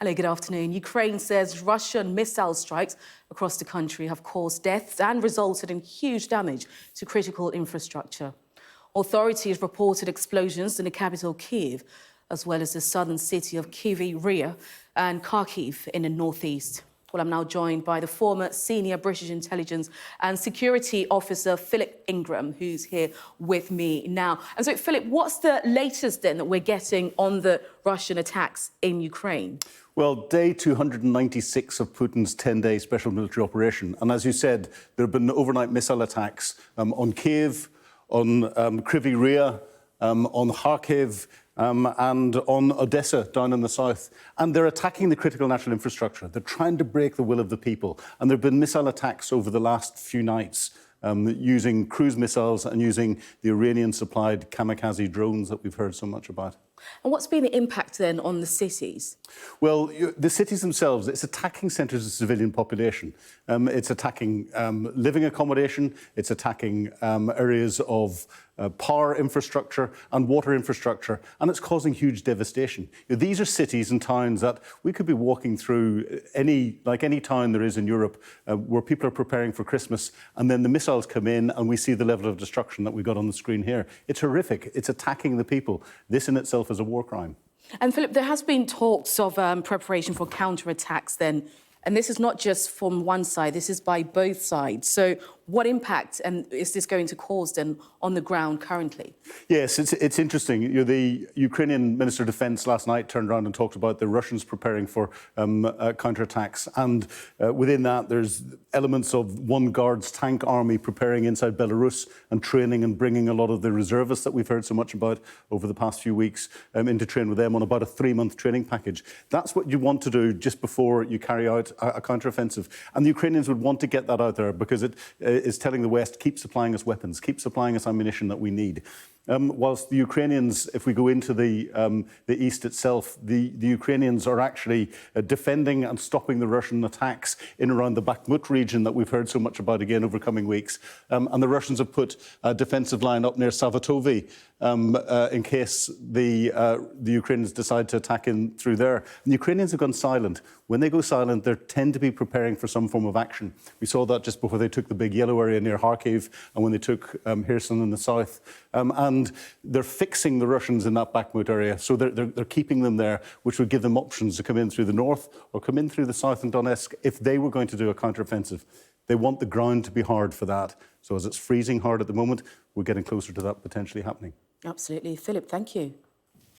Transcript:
Hello, good afternoon. Ukraine says Russian missile strikes across the country have caused deaths and resulted in huge damage to critical infrastructure. Authorities reported explosions in the capital, Kyiv, as well as the southern city of Kryvyi and Kharkiv in the northeast. Well, I'm now joined by the former senior British intelligence and security officer, Philip Ingram, who's here with me now. And so, Philip, what's the latest then that we're getting on the Russian attacks in Ukraine? Well, day 296 of Putin's 10-day special military operation. And as you said, there have been overnight missile attacks on Kyiv, on Kryvyi on Kharkiv, and on Odessa down in the south. And they're attacking the critical national infrastructure. They're trying to break the will of the people. And there have been missile attacks over the last few nights using cruise missiles and using the Iranian-supplied kamikaze drones that we've heard so much about. And what's been the impact then on the cities? Well, the cities themselves, it's attacking centres of civilian population. It's attacking living accommodation, it's attacking areas of power infrastructure and water infrastructure, and it's causing huge devastation. These are cities and towns that we could be walking through any town there is in Europe where people are preparing for Christmas, and then the missiles come in and we see the level of destruction that we got on the screen here. It's horrific. It's attacking the people. This in itself is a war crime. And Philip, there has been talks of preparation for counterattacks then, and this is not just from one side, this is by both sides. So what impact is this going to cause then on the ground currently? Yes, it's interesting. The Ukrainian Minister of Defence last night turned around and talked about the Russians preparing for counterattacks. And within that, there's elements of one Guards tank army preparing inside Belarus and training and bringing a lot of the reservists that we've heard so much about over the past few weeks in to train with them on about a 3-month training package. That's what you want to do just before you carry out a counteroffensive. And the Ukrainians would want to get that out there because it is telling the West, keep supplying us weapons, keep supplying us ammunition that we need. Whilst the Ukrainians, if we go into the east itself, the Ukrainians are actually defending and stopping the Russian attacks in around the Bakhmut region that we've heard so much about again over coming weeks. And the Russians have put a defensive line up near Savatovi in case the Ukrainians decide to attack in through there. And the Ukrainians have gone silent. When they go silent, they tend to be preparing for some form of action. We saw that just before they took the big yellow area near Kharkiv and when they took Kherson in the south. And they're fixing the Russians in that Bakhmut area, so they're keeping them there, which would give them options to come in through the north or come in through the south in Donetsk if they were going to do a counteroffensive. They want the ground to be hard for that. So as it's freezing hard at the moment, we're getting closer to that potentially happening. Absolutely. Philip, thank you.